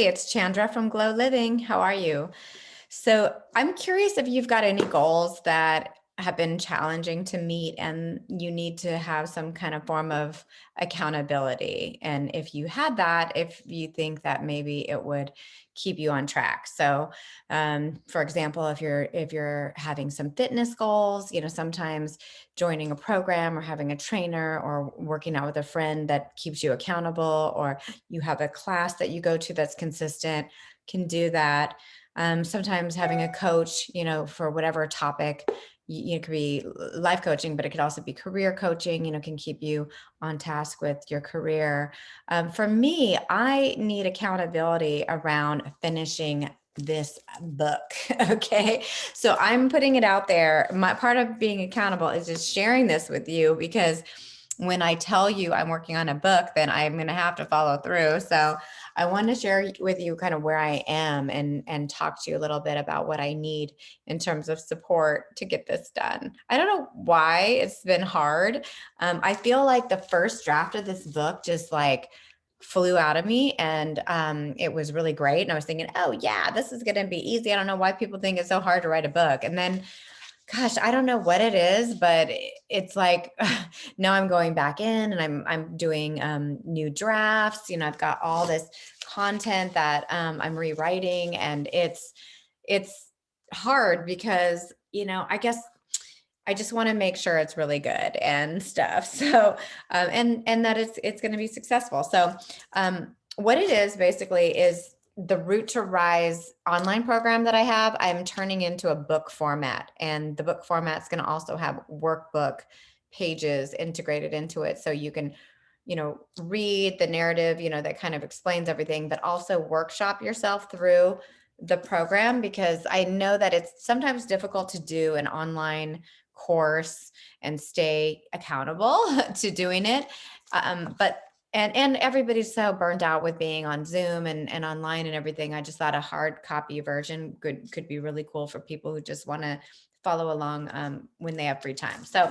It's Chandra from Glow Living. How are you? So I'm curious if you've got any goals that have been challenging to meet and you need to have some kind of form of accountability. And if you had that, if you think that maybe it would keep you on track. So for example, if you're having some fitness goals, sometimes joining a program or having a trainer or working out with a friend that keeps you accountable, or you have a class that you go to that's consistent, can do that. Sometimes having a coach, for whatever topic, it could be life coaching, but it could also be career coaching, can keep you on task with your career. For me, I need accountability around finishing this book. Okay. So I'm putting it out there. My part of being accountable is just sharing this with you, because when I tell you I'm working on a book, then I'm going to have to follow through. So I want to share with you kind of where I am and talk to you a little bit about what I need in terms of support to get this done. I don't know why it's been hard. I feel like the first draft of this book just like flew out of me, and it was really great. And I was thinking, oh yeah, this is going to be easy. I don't know why people think it's so hard to write a book. And then gosh, I don't know what it is, but it's like now I'm going back in and I'm doing new drafts. I've got all this content that I'm rewriting, and it's hard because I guess I just want to make sure it's really good and stuff. So and that it's going to be successful. So what it is basically is the Root to Rise online program that I have. I'm turning into a book format, and the book format is going to also have workbook pages integrated into it, so you can read the narrative, that kind of explains everything, but also workshop yourself through the program, because I know that it's sometimes difficult to do an online course and stay accountable to doing it. But and everybody's so burnt out with being on Zoom and online and everything. I just thought a hard copy version could be really cool for people who just want to follow along when they have free time. So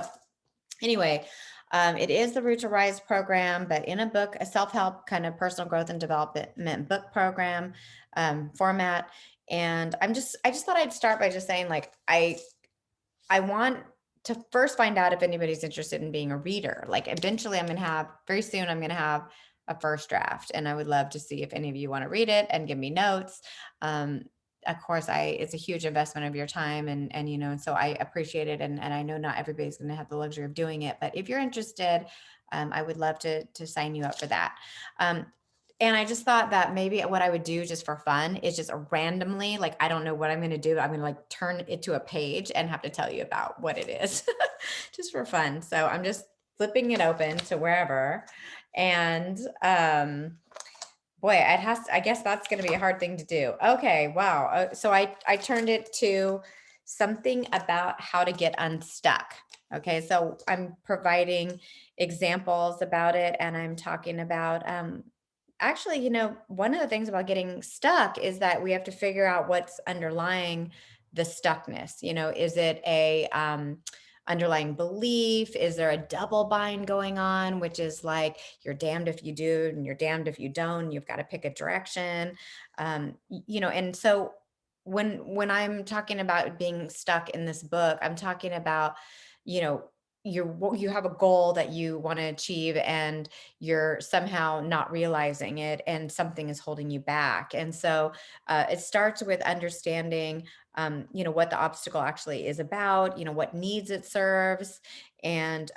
anyway, it is the Root to Rise program, but in a book, a self-help kind of personal growth and development book program format. And I just thought I'd start by just saying, like, I want to first find out if anybody's interested in being a reader. Like eventually very soon I'm going to have a first draft, and I would love to see if any of you want to read it and give me notes. Um, of course, it's a huge investment of your time, and so I appreciate it. And I know not everybody's going to have the luxury of doing it, but if you're interested, I would love to sign you up for that. Um, and I just thought that maybe what I would do just for fun is just randomly, like, I don't know what I'm going to do. I'm going to like turn it to a page and have to tell you about what it is just for fun. So I'm just flipping it open to wherever. And boy, I guess that's going to be a hard thing to do. Okay. Wow. So I turned it to something about how to get unstuck. Okay. So I'm providing examples about it, and I'm talking about, actually, one of the things about getting stuck is that we have to figure out what's underlying the stuckness. Is it a underlying belief? Is there a double bind going on, which is like you're damned if you do and you're damned if you don't. You've got to pick a direction. And so when I'm talking about being stuck in this book, I'm talking about, you know, you have a goal that you want to achieve, and you're somehow not realizing it, and something is holding you back. And so it starts with understanding what the obstacle actually is about, what needs it serves. And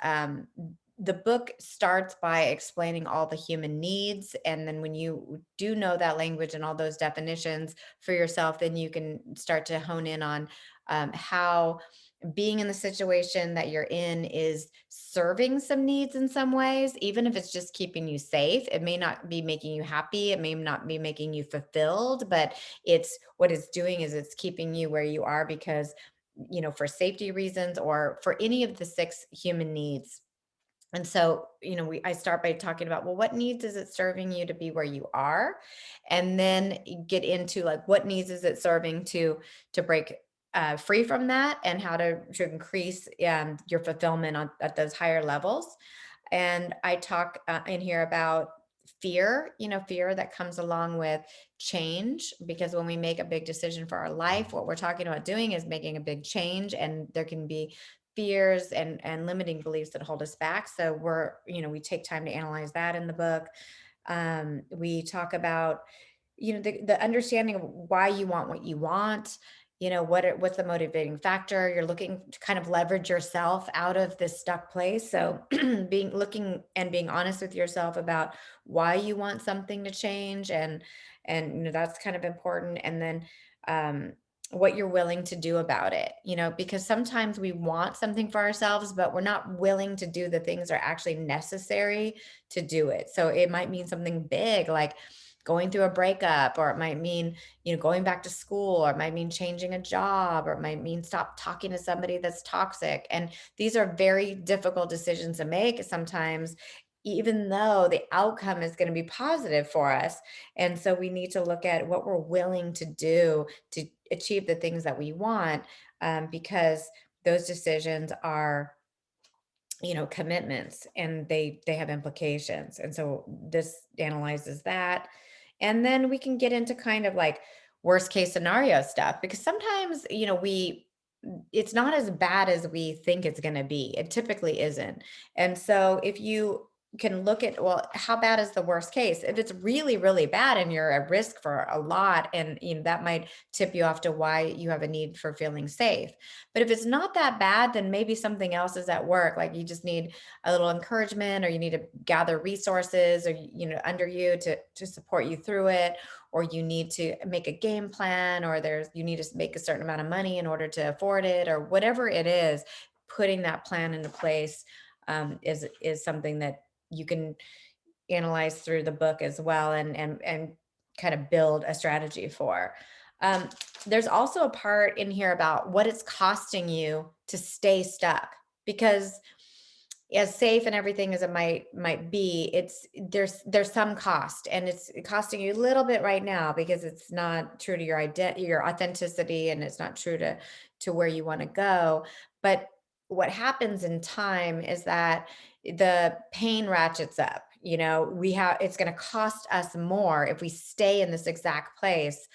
the book starts by explaining all the human needs, and then when you do know that language and all those definitions for yourself, then you can start to hone in on how being in the situation that you're in is serving some needs in some ways, even if it's just keeping you safe. It may not be making you happy, it may not be making you fulfilled, but it's what it's doing is it's keeping you where you are because, for safety reasons or for any of the six human needs. And so, I start by talking about, well, what needs is it serving you to be where you are? And then get into like, what needs is it serving to break free from that, and how to increase your fulfillment at those higher levels. And I talk in here about fear, fear that comes along with change. Because when we make a big decision for our life, what we're talking about doing is making a big change, and there can be fears and limiting beliefs that hold us back. So we take time to analyze that in the book. We talk about the understanding of why you want what you want. What's the motivating factor. You're looking to kind of leverage yourself out of this stuck place. So being honest with yourself about why you want something to change, and that's kind of important. And then um what you're willing to do about it, because sometimes we want something for ourselves, but we're not willing to do the things that are actually necessary to do it. So it might mean something big, like going through a breakup, or it might mean, going back to school, or it might mean changing a job, or it might mean stop talking to somebody that's toxic. And these are very difficult decisions to make sometimes, even though the outcome is going to be positive for us. And so we need to look at what we're willing to do to achieve the things that we want, because those decisions are, commitments, and they have implications. And so this analyzes that. And then we can get into kind of like worst case scenario stuff, because sometimes, we it's not as bad as we think it's going to be. It typically isn't. And so if you can look at, well, how bad is the worst case? If it's really, really bad and you're at risk for a lot, and that might tip you off to why you have a need for feeling safe. But if it's not that bad, then maybe something else is at work. Like you just need a little encouragement, or you need to gather resources, or under you to support you through it, or you need to make a game plan, or you need to make a certain amount of money in order to afford it, or whatever it is. Putting that plan into place is something that you can analyze through the book as well, and kind of build a strategy for. Um, there's also a part in here about what it's costing you to stay stuck, because as safe and everything as it might be, there's some cost, and it's costing you a little bit right now because it's not true to your authenticity, and it's not true to where you want to go. But what happens in time is that the pain ratchets up. It's going to cost us more if we stay in this exact place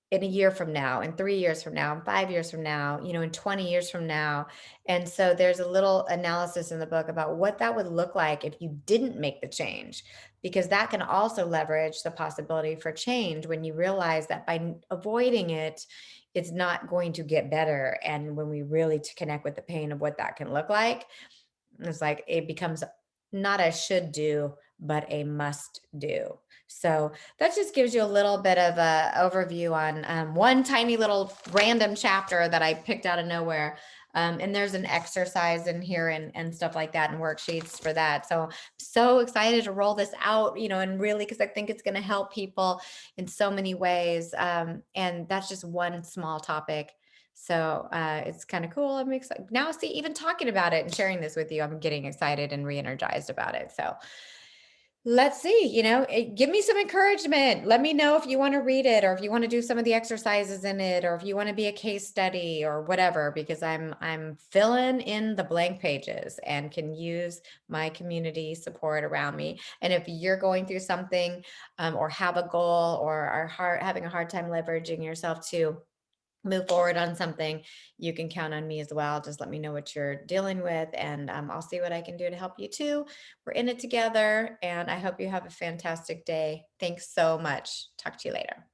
in a year from now, in 3 years from now, in 5 years from now, in 20 years from now. And so there's a little analysis in the book about what that would look like if you didn't make the change, because that can also leverage the possibility for change when you realize that by avoiding it, it's not going to get better. And when we really to connect with the pain of what that can look like, it's like it becomes not a should do, but a must do. So that just gives you a little bit of a overview on one tiny little random chapter that I picked out of nowhere. And there's an exercise in here and stuff like that, and worksheets for that. So excited to roll this out, and really, because I think it's going to help people in so many ways. And that's just one small topic. So it's kind of cool. I'm excited now. See, even talking about it and sharing this with you, I'm getting excited and re-energized about it. So let's see, give me some encouragement. Let me know if you want to read it, or if you want to do some of the exercises in it, or if you want to be a case study or whatever, because I'm filling in the blank pages and can use my community support around me. And if you're going through something, or have a goal, or are having a hard time leveraging yourself to move forward on something, you can count on me as well. Just let me know what you're dealing with, and I'll see what I can do to help you too. We're in it together, and I hope you have a fantastic day. Thanks so much. Talk to you later.